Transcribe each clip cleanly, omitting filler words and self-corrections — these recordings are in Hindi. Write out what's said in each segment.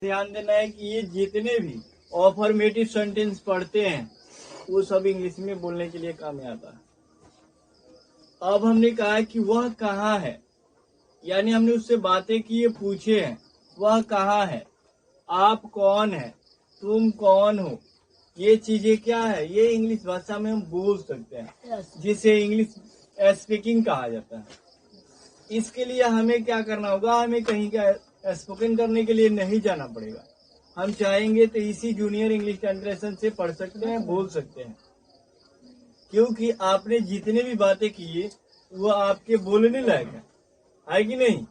ध्यान देना है कि ये जितने भी अफर्मेटिव सेंटेंस पढ़ते हैं वो सब इंग्लिश में बोलने के लिए काम में आता है। अब हमने कहा कि वह कहाँ है, यानी हमने उससे बातें की, पूछे हैं वह कहाँ है, आप कौन है, तुम कौन हो, ये चीजें क्या है, ये इंग्लिश भाषा में हम बोल सकते हैं, जिसे इंग्लिश स्पीकिंग कहा जाता है। इसके लिए हमें क्या करना होगा, हमें कहीं का स्पोकन करने के लिए नहीं जाना पड़ेगा। हम चाहेंगे तो इसी जूनियर इंग्लिश ट्रांसलेशन से पढ़ सकते हैं, बोल सकते हैं, क्योंकि आपने जितने भी बातें की है वो आपके बोलने लायक है कि नहीं।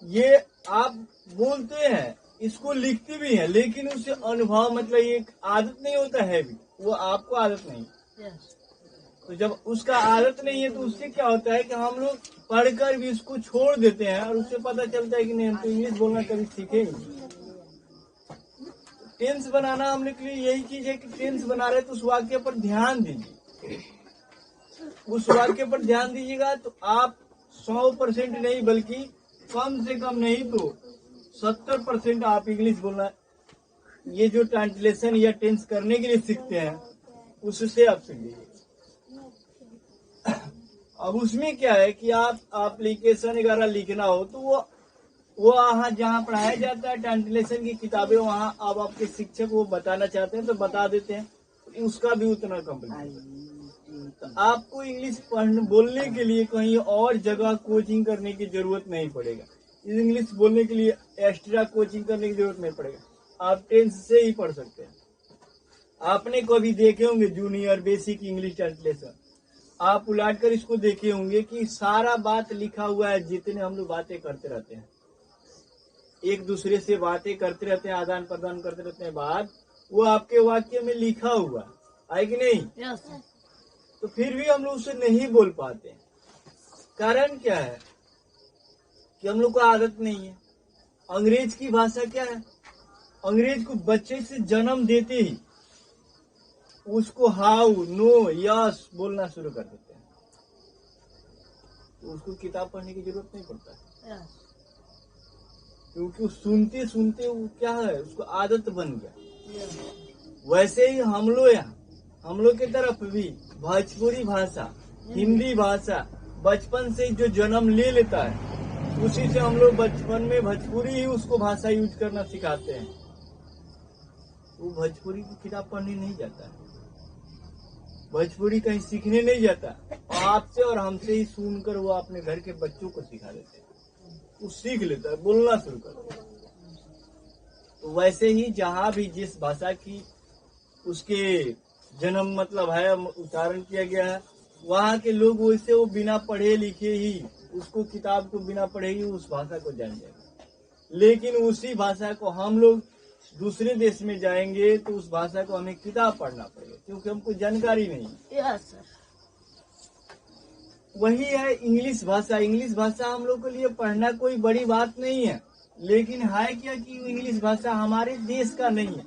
ये आप बोलते हैं, इसको लिखते भी हैं, लेकिन उससे अनुभव मतलब ये आदत नहीं होता है भी, वो आपको आदत नहीं। तो जब उसका आदत नहीं है तो उससे क्या होता है कि हम लोग पढ़कर भी इसको छोड़ देते हैं और उससे पता चलता है कि नहीं, हम तो इंग्लिश बोलना कभी सीखेंगे। टेंस बनाना हमने के लिए यही चीज है कि टेंस बना रहे तो उस वाक्य पर ध्यान दीजिए। उस वाक्य पर ध्यान दीजिएगा तो आप 100% नहीं बल्कि कम से कम नहीं तो 70% आप इंग्लिश बोलना, ये जो ट्रांसलेशन या टेंस करने के लिए सीखते हैं उससे आप सीख लीजिए। अब उसमें क्या है कि आप एप्लीकेशन वगैरह लिखना हो तो वो वहाँ जहाँ पढ़ाया जाता है ट्रांसलेशन की किताबें, वहाँ अब आपके शिक्षक वो बताना चाहते हैं तो बता देते हैं, तो उसका भी उतना कम्प्लीट। तो आपको इंग्लिश पढ़ने बोलने के लिए कहीं और जगह कोचिंग करने की जरूरत नहीं पड़ेगा। इंग्लिश बोलने के लिए एक्स्ट्रा कोचिंग करने की जरूरत नहीं पड़ेगा, आप टेंस से ही पढ़ सकते हैं। आपने कभी देखे होंगे जूनियर बेसिक इंग्लिश ट्रांसलेशन, आप उलाट कर इसको देखे होंगे कि सारा बात लिखा हुआ है। जितने हम लोग बातें करते रहते हैं, एक दूसरे से बातें करते रहते हैं, आदान प्रदान करते रहते हैं बात, वो आपके वाक्य में लिखा हुआ है कि नहीं। yes, तो फिर भी हम लोग उसे नहीं बोल पाते। कारण क्या है कि हम लोग को आदत नहीं है। अंग्रेज की भाषा क्या है, अंग्रेज को बच्चे से जन्म देते ही उसको हाउ, नो, यस बोलना शुरू कर देते हैं, तो उसको किताब पढ़ने की जरूरत नहीं पड़ता है। yes. क्योंकि सुनते सुनते वो क्या है, उसको आदत बन गया। वैसे ही हम लोग की तरफ भी भोजपुरी भाषा, हिंदी भाषा बचपन से जो जन्म ले लेता है, उसी से हम लोग बचपन में भोजपुरी ही उसको भाषा यूज करना सिखाते हैं। वो भोजपुरी की किताब पढ़ने नहीं जाता है, भोजपुरी कहीं सीखने नहीं जाता, आपसे और हमसे ही सुनकर वो अपने घर के बच्चों को सिखा देते हैं, वो सीख लेता है, बोलना शुरू कर देता है। तो वैसे ही जहाँ भी जिस भाषा की उसके जन्म मतलब है, उच्चारण किया गया है, वहाँ के लोग वैसे वो बिना पढ़े लिखे ही उसको, किताब को बिना पढ़े ही उस भाषा को जान जाएगा। लेकिन उसी भाषा को हम लोग दूसरे देश में जाएंगे तो उस भाषा को हमें किताब पढ़ना पड़ेगा, क्योंकि हमको जानकारी नहीं। yes, वही है इंग्लिश भाषा। इंग्लिश भाषा हम लोग के लिए पढ़ना कोई बड़ी बात नहीं है, लेकिन है क्या कि इंग्लिश भाषा हमारे देश का नहीं है,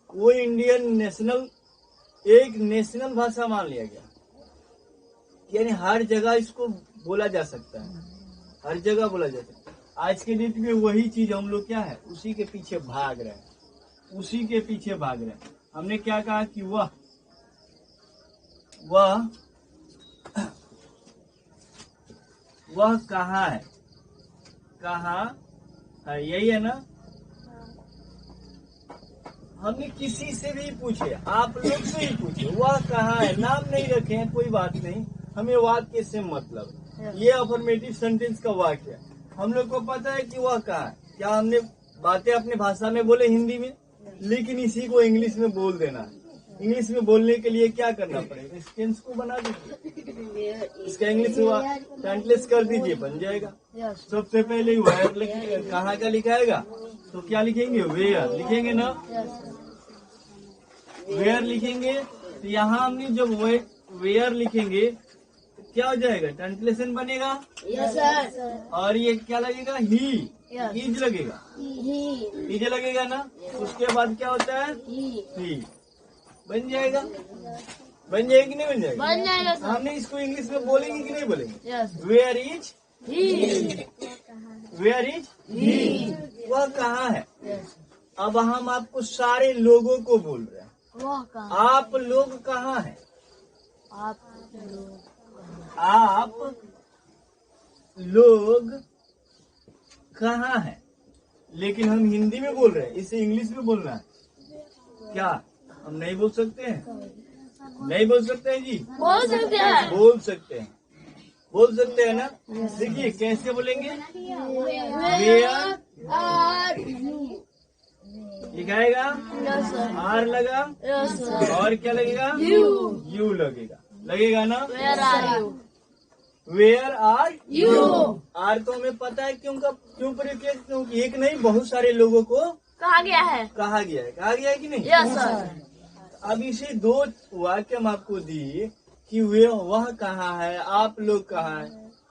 वो इंडियन नेशनल, एक नेशनल भाषा मान लिया गया, यानी हर जगह इसको बोला जा सकता है, हर जगह बोला जा सकता है। आज के डेट में वही चीज हम लोग क्या है, उसी के पीछे भाग रहे हैं, उसी के पीछे भाग रहे हैं। हमने क्या कहा कि वह कहाँ है, कहाँ है, यही है ना। हमने किसी से भी पूछे, आप लोग से ही पूछे, वह कहाँ है, नाम नहीं रखे हैं, कोई बात नहीं, हमें वाक्य से मतलब, ये अफर्मेटिव सेंटेंस का वाक्य है। हम लोग को पता है कि वह कहाँ है, क्या हमने बातें अपने भाषा में बोले हिंदी में, लेकिन इसी को इंग्लिश में बोल देना है। इंग्लिश में बोलने के लिए क्या करना पड़ेगा, इस टेंस को बना दीजिए, इसका इंग्लिश ट्रांसलेट कर दीजिए, बन जाएगा। सबसे पहले वेयर कहाँ का लिखाएगा, तो क्या लिखेंगे, वेयर लिखेंगे ना, वेयर लिखेंगे। तो यहाँ हमने जब वेयर लिखेंगे तो क्या हो जाएगा, ट्रांसलेशन बनेगा। yes, sir. और ये क्या लगेगा, ही, इज लगेगा, इज लगेगा ना। उसके बाद क्या होता है, ही, बन जाएगा, बन जाएगा कि नहीं बन जाएगा, बन जाएगा। हमने इसको इंग्लिश में बोलेंगे कि नहीं बोलेंगे, where is he, where is he, वह कहाँ है। अब हम आपको सारे लोगों को बोल रहे हैं, वह कहाँ, आप लोग कहाँ हैं। आप लोग, आप लोग कहाँ हैं, लेकिन हम हिंदी में बोल रहे हैं, इसे इंग्लिश में बोलना है क्या। हम नहीं बोल सकते हैं, नहीं बोल सकते हैं जी, बोल सकते हैं, बोल सकते हैं, बोल सकते हैं ना। देखिए कैसे बोलेंगे, वेयर लिखाएगा, आर लगा और क्या लगेगा, यू लगेगा, लगेगा ना। Where are you, where are you. आर तो हमें पता है क्यों प्रयोग किया, क्योंकि एक नहीं बहुत सारे लोगों को कहा गया है, कहा गया है, कहा गया है कि नहीं। यस सर, अब इसे दो वाक्य हम आपको दिए कि वह कहाँ है, आप लोग कहाँ है,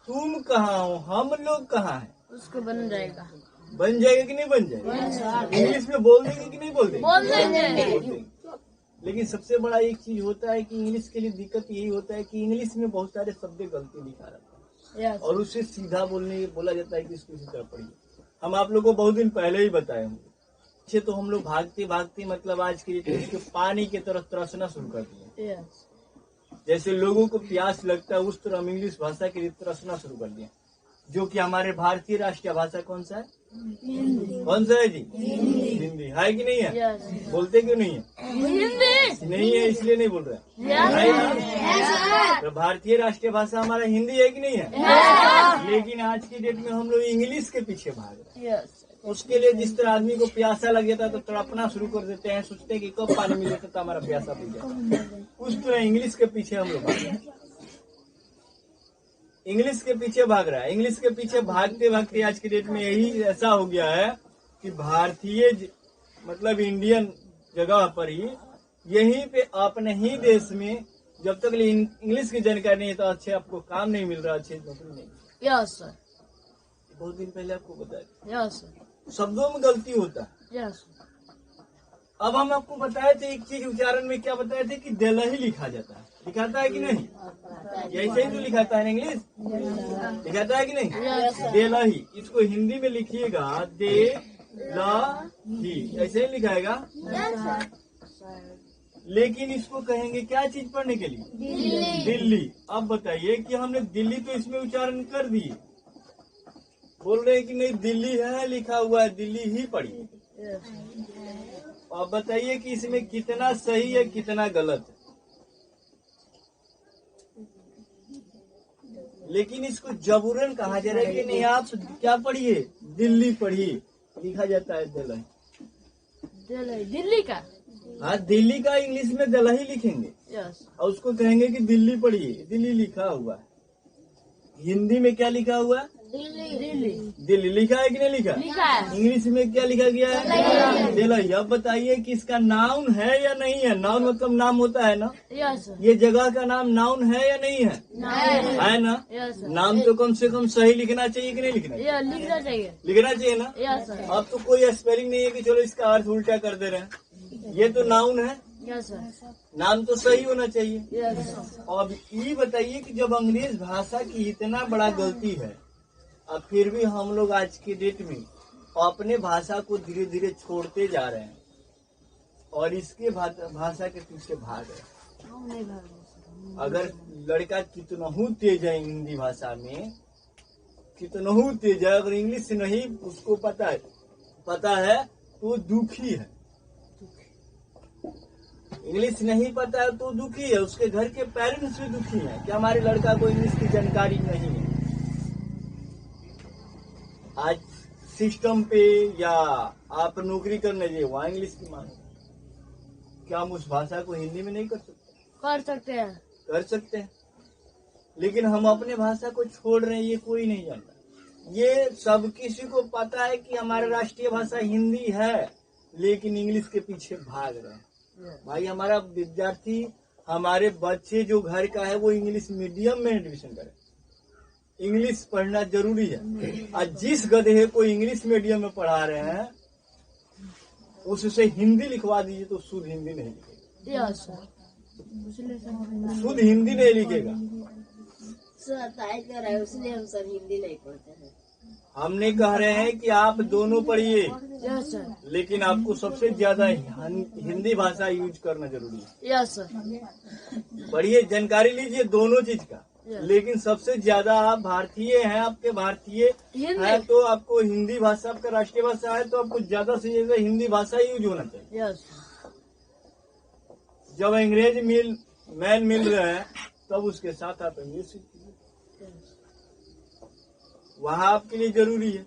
तुम कहाँ हो, हम लोग कहाँ है। उसको बन जाएगा, बन जाएगा कि नहीं बन जाएगा। इंग्लिश में बोल देंगे कि नहीं बोल देंगे, बोल देंगे। बोल देंगे। लेकिन सबसे बड़ा एक चीज होता है कि इंग्लिश के लिए दिक्कत यही होता है कि इंग्लिश में बहुत सारे शब्द गलती लिखा रहता है यस, और उसे सीधा बोला जाता है कि इसको इसी तरह पढ़िए। हम आप लोगों को बहुत दिन पहले ही बताए होंगे। अच्छे तो हम लोग भागते भागते मतलब आज के लिए पानी की तरफ तरसना शुरू कर दिए। यस, जैसे लोगों को प्यास लगता है उस तरह हम इंग्लिश भाषा के लिए तरसना शुरू कर दिया, जो कि हमारे भारतीय राष्ट्रीय भाषा कौन सा है, कौन सा है जी, हिंदी है कि नहीं है। यस, बोलते क्यों नहीं है, हिंदी, नहीं है इसलिए नहीं बोल रहे है ना? तो भारतीय राष्ट्रीय भाषा हमारा हिंदी है कि नहीं है। लेकिन आज की डेट में हम लोग इंग्लिश के पीछे भाग रहे हैं। यस, उसके लिए जिस तरह आदमी को प्यासा लग जाता है तो तड़पना शुरू कर देते हैं, सोचते हैं कि कब पानी मिलेगा तो हमारा प्यासा बुझ जाए। उस तरह इंग्लिश के पीछे हम लोग भाग रहे हैं, इंग्लिश के पीछे भाग रहा है। इंग्लिश के पीछे भागते भागते आज की डेट में यही ऐसा हो गया है कि भारतीय मतलब इंडियन जगह पर ही यहीं पे अपने ही देश में जब तक इंग्लिश की जानकारी नहीं है तो अच्छे आपको काम नहीं मिल रहा, अच्छे नौकरी नहीं। यस सर, बहुत दिन पहले आपको बताया, यस सर, शब्दों में गलती होता है। यस, अब हम आपको बताए थे एक चीज उच्चारण में, क्या बताए थे कि देलही लिखा जाता है, लिखाता है कि नहीं, ऐसे ही तो लिखाता है इंग्लिश, लिखाता है कि नहीं, देलही। इसको हिंदी में लिखिएगा दे लही, ऐसे ही लिखाएगा। लेकिन इसको कहेंगे क्या चीज पढ़ने के लिए, दिल्ली। अब बताइए कि हमने दिल्ली तो इसमें उच्चारण कर दिए, बोल रहे हैं कि नहीं दिल्ली है लिखा हुआ है, दिल्ली ही पढ़िए। अब बताइए कि इसमें कितना सही है कितना गलत है। लेकिन इसको जबरन कहा जा रहा है कि नहीं आप क्या पढ़िए, दिल्ली पढ़िए, लिखा जाता है दिल्ली। दिल्ली का, हाँ दिल्ली का इंग्लिश में दिल्ली लिखेंगे यस, और उसको कहेंगे कि दिल्ली पढ़िए, दिल्ली लिखा हुआ है। हिंदी में क्या लिखा हुआ है, दिल्ली, दिल्ली लिखा है कि नहीं लिखा, लिखा है, इंग्लिश में क्या लिखा गया है, दिल्ली। अब बताइए कि इसका नाउन है या नहीं है। नाउन मतलब नाम होता है ना, यस, ये जगह का नाम नाउन है या नहीं है, है ना। यस, नाम तो कम से कम सही लिखना चाहिए कि नहीं लिखना चाहिए, लिखना चाहिए, लिखना चाहिए ना। यस, अब तो कोई स्पेलिंग नहीं है कि चलो इसका अर्थ उल्टा कर दे रहे हैं, ये तो नाउन है, यस, नाम तो सही होना चाहिए। यस, अब ये बताइए कि जब अंग्रेज भाषा की इतना बड़ा गलती है, अब फिर भी हम लोग आज के डेट में अपने भाषा को धीरे धीरे छोड़ते जा रहे हैं और इसके भाषा के पीछे भाग रहे हैं। अगर लड़का कितना ही तेज है हिंदी भाषा में, कितना ही तेज है, अगर इंग्लिश नहीं उसको पता है तो दुखी है। इंग्लिश नहीं पता है तो दुखी है, उसके घर के पेरेंट्स भी दुखी हैं कि हमारे लड़का को इंग्लिश की जानकारी नहीं है। आज सिस्टम पे या आप नौकरी करने जाइए वहाँ इंग्लिश की मांग, क्या हम उस भाषा को हिंदी में नहीं कर सकते, कर सकते हैं, कर सकते हैं। लेकिन हम अपने भाषा को छोड़ रहे हैं, ये कोई नहीं जानता। ये सब किसी को पता है कि हमारा राष्ट्रीय भाषा हिंदी है, लेकिन इंग्लिश के पीछे भाग रहे हैं। भाई हमारा विद्यार्थी, हमारे बच्चे जो घर का है वो इंग्लिश मीडियम में एडमिशन करे, इंग्लिश पढ़ना जरूरी है। और जिस गधे को इंग्लिश मीडियम में पढ़ा रहे हैं उससे हिंदी लिखवा दीजिए तो शुद्ध हिंदी नहीं लिखेगा, यस, शुद्ध हिंदी नहीं लिखेगा। सर टाइट कर रहा है इसलिए हम सर हिंदी नहीं पढ़ते हैं। हमने कह रहे हैं कि आप दोनों पढ़िए, यस सर, लेकिन आपको सबसे ज्यादा हिंदी भाषा यूज करना जरूरी है। यस सर, पढ़िए, जानकारी लीजिए दोनों चीज का, Yes. लेकिन सबसे ज्यादा आप भारतीय हैं, आपके भारतीय हिंदी। है तो आपको हिंदी भाषा आपका राष्ट्रीय भाषा है, तो आपको ज्यादा से ज्यादा हिंदी भाषा यूज होना चाहिए। यस, जब अंग्रेज मैन मिल रहे हैं तब उसके साथ आप इंग्लिश सीखिए, वहाँ आपके लिए जरूरी है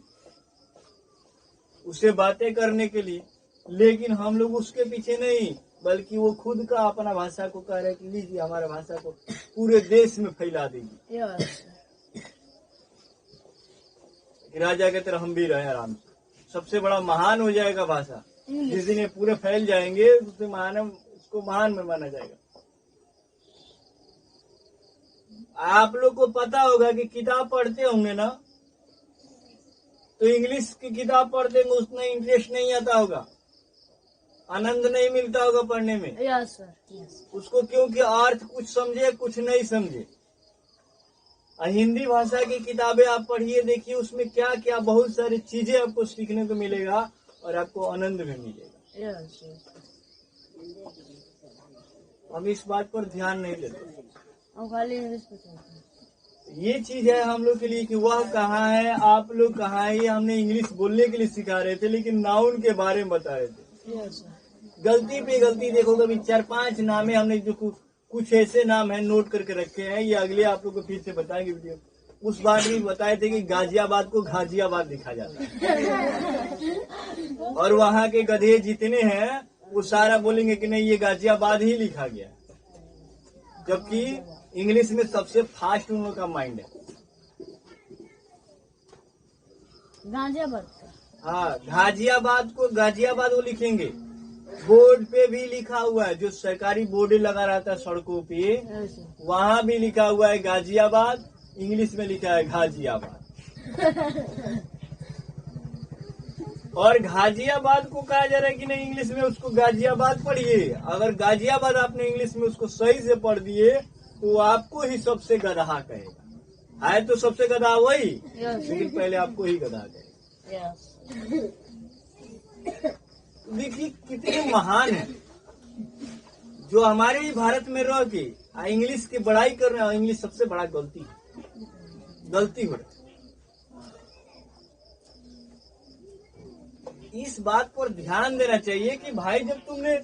उससे बातें करने के लिए। लेकिन हम लोग उसके पीछे नहीं, बल्कि वो खुद का अपना भाषा को कह रहे कि लीजिए हमारा भाषा को पूरे देश में फैला देगी। यस, राजा की तरह हम भी रहे आराम से, सबसे बड़ा महान हो जाएगा भाषा। जिस दिन ये पूरे फैल जाएंगे उससे उसको महान में माना जाएगा। आप लोग को पता होगा कि किताब पढ़ते होंगे ना, तो इंग्लिश की किताब पढ़ते होंगे, उसमें इंटरेस्ट नहीं आता होगा, आनंद नहीं मिलता होगा पढ़ने में। यस सर, यस, उसको क्योंकि अर्थ कुछ समझे कुछ नहीं समझे। हिंदी भाषा की किताबें आप पढ़िए, देखिए उसमें क्या क्या बहुत सारी चीजें आपको सीखने को मिलेगा और आपको आनंद भी मिलेगा। यस, हम इस बात पर ध्यान नहीं देते। हम खाली इंग्लिश पे चलते हैं। ये चीज है हम लोग के लिए कि वह कहाँ है, आप लोग कहाँ है। ये हमने इंग्लिश बोलने के लिए सिखा रहे थे, लेकिन नाउन के बारे में बता रहे थे। यस सर, गलती पे गलती देखो, कभी 4-5 नाम है हमने जो कुछ ऐसे नाम है नोट करके रखे हैं, ये अगले आप लोग को फिर से बताएंगे वीडियो। उस बार भी बताए थे कि गाजियाबाद को घाजियाबाद लिखा जाता है और वहाँ के गधे जितने हैं वो सारा बोलेंगे कि नहीं ये गाजियाबाद ही लिखा गया, जबकि इंग्लिश में सबसे फास्ट उन लोगों का माइंड है। गाजियाबाद का। हाँ, गाजियाबाद को गाजियाबाद वो लिखेंगे। बोर्ड पे भी लिखा हुआ है, जो सरकारी बोर्ड लगा रहता है सड़कों पे, यस सर, वहाँ भी लिखा हुआ है गाजियाबाद, इंग्लिश में लिखा है गाजियाबाद। और गाजियाबाद को कहा जा रहा है कि नहीं इंग्लिश में, उसको गाजियाबाद पढ़िए। अगर गाजियाबाद आपने इंग्लिश में उसको सही से पढ़ दिए तो आपको ही सबसे गधा कहेगा। है तो सबसे गधा वही, यस, लेकिन पहले आपको ही गधा कहेगा। यस, देखिए कितने महान है जो हमारे ही भारत में रह के इंग्लिश की बड़ाई कर रहे हैं। इंग्लिश सबसे बड़ा गलती हो रहा है। इस बात पर ध्यान देना चाहिए कि भाई जब तुमने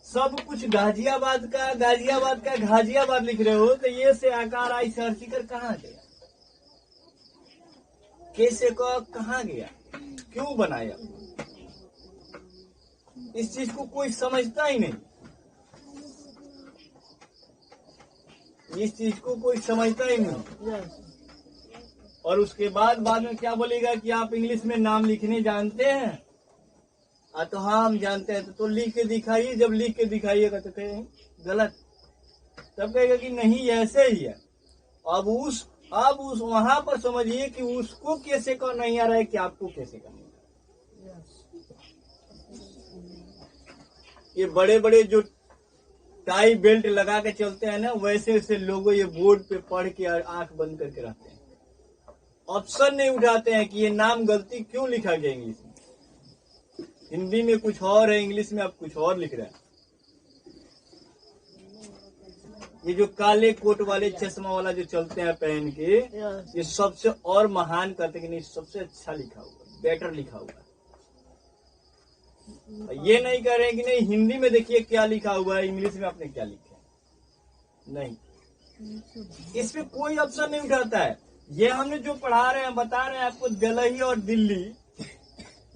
सब कुछ गाजियाबाद का गाजियाबाद लिख रहे हो, तो ये से आकार आई से हर्षिकर कहाँ गया, कैसे कहाँ गया, क्यों बनाया, इस चीज को कोई समझता ही नहीं। इस चीज को कोई समझता ही नहीं। यस, और उसके बाद में क्या बोलेगा कि आप इंग्लिश में नाम लिखने जानते हैं। तो हाँ हम जानते हैं, तो लिख के दिखाइए। जब लिख के दिखाइएगा तो कहें गलत, तब कहेगा कि नहीं ऐसे ही है। अब उस वहां पर समझिए कि उसको कैसे कर नहीं आ रहा है कि आपको कैसे करना है। यस, ये बड़े बड़े जो टाई बेल्ट लगा के चलते हैं ना, वैसे वैसे लोग ये बोर्ड पे पढ़ के आंख बंद करके रहते हैं, ऑप्शन नहीं उठाते हैं कि ये नाम गलती क्यों लिखा गया इंग्लिश में। हिंदी में कुछ और है, इंग्लिश में आप कुछ और लिख रहे हैं। ये जो काले कोट वाले चश्मा वाला जो चलते हैं पहन के, यस, ये सबसे और महान करते कि नहीं सबसे अच्छा लिखा हुआ, बेटर लिखा हुआ। ये नहीं कह रहे कि नहीं हिंदी में देखिए क्या लिखा हुआ है, इंग्लिश में आपने क्या लिखा है, नहीं, इसमें कोई ऑप्शन नहीं उठाता है। ये हमने जो पढ़ा रहे हैं बता रहे हैं आपको, दिल्ली और दिल्ली,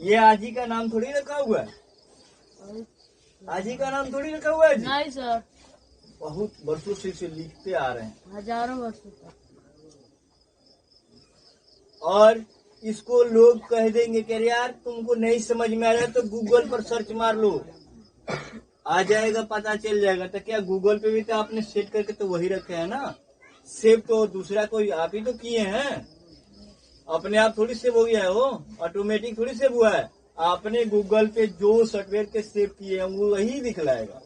ये आज ही का नाम थोड़ी रखा हुआ है, आज ही का नाम थोड़ी रखा हुआ है जी। नहीं सर, बहुत वर्षों से इसे लिखते आ रहे हैं। हजारों वर्षों तक। और इसको लोग कह देंगे कि यार तुमको नहीं समझ में आ रहा है तो गूगल पर सर्च मार लो, आ जाएगा, पता चल जाएगा। तो क्या गूगल पे भी तो आपने सेट करके तो वही रखे है ना, सेव तो दूसरा कोई आप ही तो किए हैं, अपने आप थोड़ी सेव हो गया है, वो ऑटोमेटिक थोड़ी सेव हुआ है। आपने गूगल पे जो सॉफ्टवेयर के सेव किए हैं वो वही दिखलाएगा,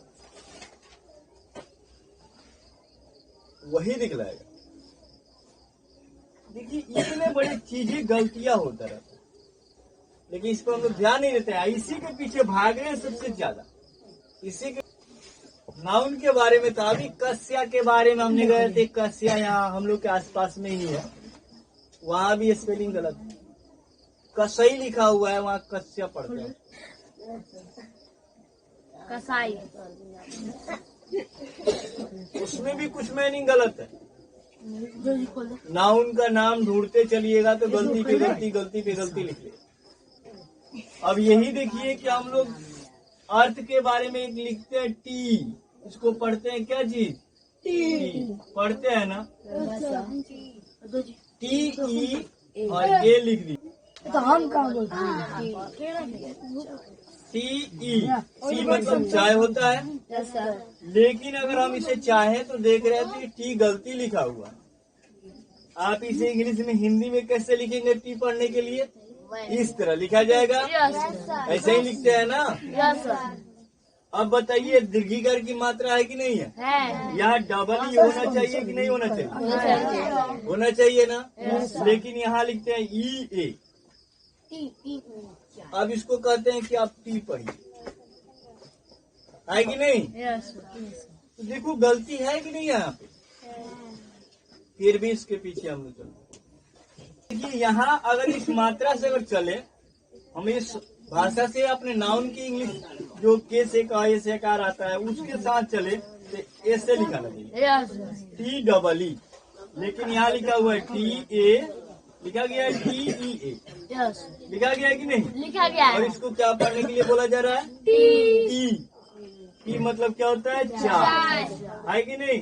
वही दिखलाएगा। देखिए इतने बड़ी चीजें गलतियां होता रहता है। लेकिन इस पर हम लोग ध्यान नहीं देते हैं। इसी के पीछे भाग रहे हैं सबसे ज्यादा। इसी के नाउन के बारे में था। अभी कस्या के बारे में हमने गए थे। कस्या यहाँ हम लोग के आसपास में ही है, वहां भी स्पेलिंग गलत है। कसई लिखा हुआ है, वहाँ कस्या पढ़ते हैं। कसाई। उसमें भी कुछ मीनिंग गलत है। नाउन का नाम ढूंढते चलिएगा तो गलती पे गलती, गलती पे गलती लिखिए। अब यही देखिए कि हम लोग अर्थ के बारे में एक लिखते हैं टी, इसको पढ़ते हैं क्या चीज? टी पढ़ते हैं ना, टी ई और ए लिख दी। तो हम कहाँ बोलते टी ई, टी मतलब चाय होता है। हैं? लेकिन अगर हम इसे चाहें तो देख रहे हैं तो टी गलती लिखा हुआ है। आप इसे इंग्लिश में, हिंदी में कैसे लिखेंगे? टी पढ़ने के लिए इस तरह लिखा जाएगा, ऐसे ही लिखते हैं ना। अब बताइए दीर्घीकार की मात्रा है कि नहीं है? यहाँ डबल ई होना चाहिए कि नहीं होना चाहिए? होना चाहिए ना। लेकिन यहाँ लिखते हैं ई ए। अब इसको कहते हैं कि आप टी पढ़िए, है कि नहीं? तो देखो गलती है कि नहीं यहाँ पे, फिर भी इसके पीछे हम लोग चलते। देखिए यहाँ अगर इस मात्रा से अगर चले, हम इस भाषा से अपने नाउन की इंग्लिश जो के से का ए से कार आता है उसके साथ चले तो ऐसे लिखा चाहिए टी डबल ई। लेकिन यहाँ लिखा हुआ है टी ए, लिखा गया है टी ई ए, लिखा गया है कि नहीं? लिखा गया और इसको क्या पढ़ने के लिए बोला जा रहा है? टी। टी मतलब क्या होता है? चाय, है कि नहीं?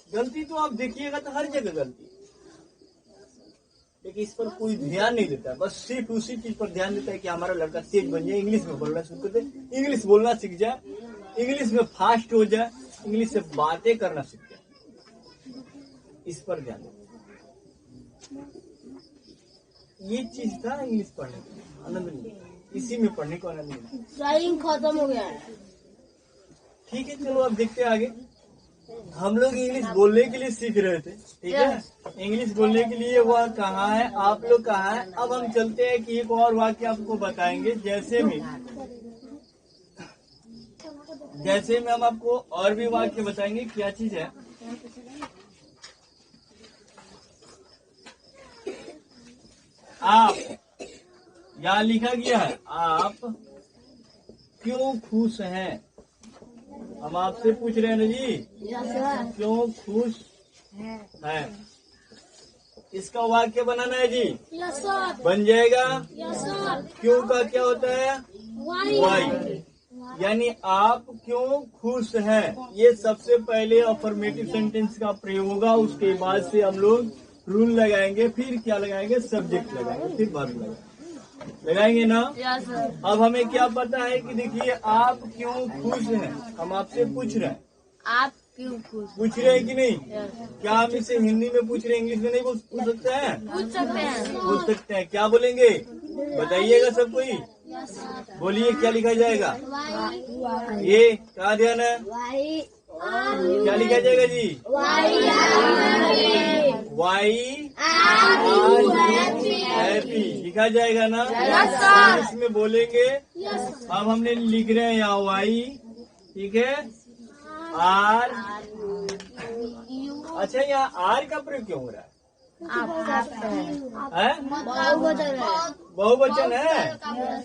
गलती तो आप देखिएगा तो हर जगह गलती, लेकिन इस पर कोई ध्यान नहीं देता। बस सिर्फ उसी चीज पर ध्यान देता है कि हमारा लड़का तेज बन जाए, इंग्लिश में बोलना शुरू कर दे, इंग्लिश बोलना सीख जाए, इंग्लिश में फास्ट हो जाए, इंग्लिश से बातें करना सीख जाए। इस पर ध्यान देता। ये चीज था इंग्लिश पढ़ने का आनंद नहीं, इसी में पढ़ने को आनंद नहीं। टाइम खत्म हो गया है। ठीक है, चलो अब देखते हैं आगे। हम लोग इंग्लिश बोलने के लिए सीख रहे थे, ठीक है? इंग्लिश बोलने के लिए वह कहाँ है, आप लोग कहाँ है? अब हम चलते हैं कि एक और वाक्य आपको बताएंगे। जैसे में हम आपको और भी वाक्य बताएंगे। क्या चीज है? आप, यहाँ लिखा गया है आप क्यों खुश हैं? हम आपसे पूछ रहे हैं ना जी, क्यों खुश है? इसका वाक्य बनाना है जी। बन जाएगा। क्यों का क्या होता है? वाई। यानी आप क्यों खुश हैं, ये सबसे पहले अफर्मेटिव सेंटेंस का प्रयोग होगा। उसके बाद से हम लोग रूल लगाएंगे, फिर क्या लगाएंगे? सब्जेक्ट लगाएंगे, फिर वर्ब लगाएंगे ना। अब हमें क्या पता है कि देखिए आप क्यों खुश हैं, हम आपसे पूछ रहे हैं। आप क्यों खुश? पूछ रहे हैं कि नहीं? क्या हम इसे हिंदी में पूछ रहे हैं, इंग्लिश में नहीं पूछ सकते हैं? पूछ सकते हैं। पूछ सकते हैं। क्या बोलेंगे बताइएगा सब कोई? बोलिए क्या लिखा जाएगा? ये कहाँ ध्यान है? क्या लिखा जाएगा जी? वाई हैप्पी लिखा जाएगा ना। इसमें बोलेंगे। अब हमने लिख रहे हैं यहाँ वाई, ठीक है? आर। अच्छा, यहाँ आर का प्रयोग क्यों हो रहा है? बहुवचन है,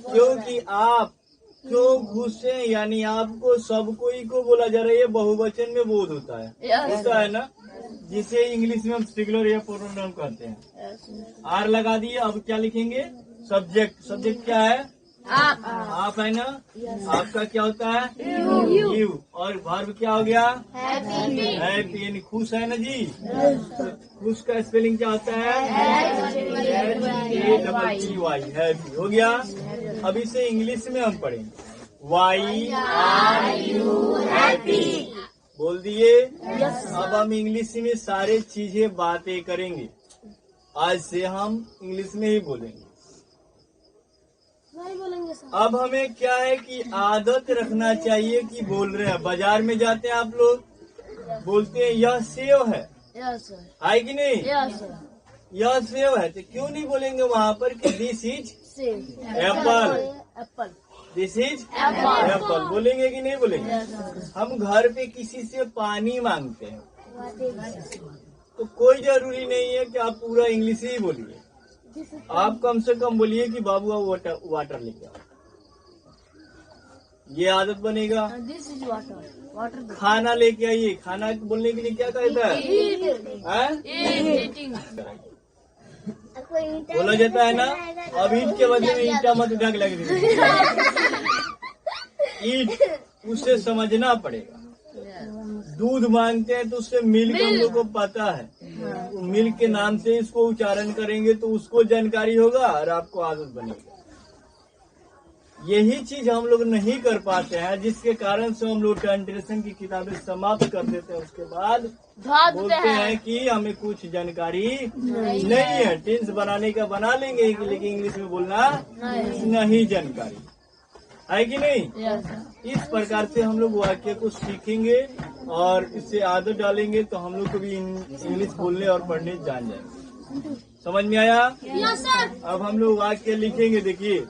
क्योंकि आप क्यों खुश हैं, यानी आपको सब कोई को बोला जा रहा है। ये बहुवचन में बोध होता है ना, जिसे इंग्लिश में हम सिंगुलर या प्लूरल कहते हैं। आर लगा दिए। अब क्या लिखेंगे? सब्जेक्ट। सब्जेक्ट क्या है? आप है ना। आपका क्या होता है? यू। और वर्ब क्या हो गया? हैप्पी, यानी खुश है ना जी। तो खुश का स्पेलिंग क्या होता है? HAPPY, हैप्पी हो गया। अब इसे इंग्लिश में हम पढ़ेंगे। वाई आर यू हैप्पी बोल दिए। अब हम इंग्लिश में सारे चीजें बातें करेंगे। आज से हम इंग्लिश में ही बोलेंगे। अब हमें क्या है कि आदत रखना चाहिए कि बोल रहे हैं। बाजार में जाते हैं आप लोग, बोलते हैं यह सेव है, है कि नहीं? यह सेब है, तो क्यों नहीं बोलेंगे वहाँ पर कि दिस इज सेब Apple, Apple this is Apple, बोलेंगे कि नहीं बोलेंगे? हम घर पे किसी से पानी मांगते हैं तो कोई जरूरी नहीं है कि आप पूरा इंग्लिश ही बोलिए, आप कम से कम बोलिए कि बाबू आप वाटर लेके आओ, ये आदत बनेगा। दिस इज वाटर वाटर खाना लेके आइए, खाना बोलने के लिए क्या कहता है? बोला जाता है ना, अब ईट के बदले में ईटा मत उठा के लग ईट, उससे समझना पड़ेगा। दूध मांगते हैं तो उससे मिल्क हम लोग को पता है, तो मिल्क के नाम से इसको उच्चारण करेंगे तो उसको जानकारी होगा और आपको आदत बनेगा। यही चीज हम लोग नहीं कर पाते हैं, जिसके कारण से हम लोग ट्रांसलेशन की किताबें समाप्त कर देते हैं, उसके बाद बोलते हैं कि हमें कुछ जानकारी नहीं है। टेंस बनाने का बना लेंगे लेकिन इंग्लिश में बोलना नहीं जानकारी है कि नहीं। इस प्रकार से हम लोग वाक्य को सीखेंगे और इससे आदत डालेंगे तो हम लोग को भी इंग्लिश बोलने और पढ़ने जान जाएंगे। समझ में आया? अब हम लोग वाक्य लिखेंगे, देखिए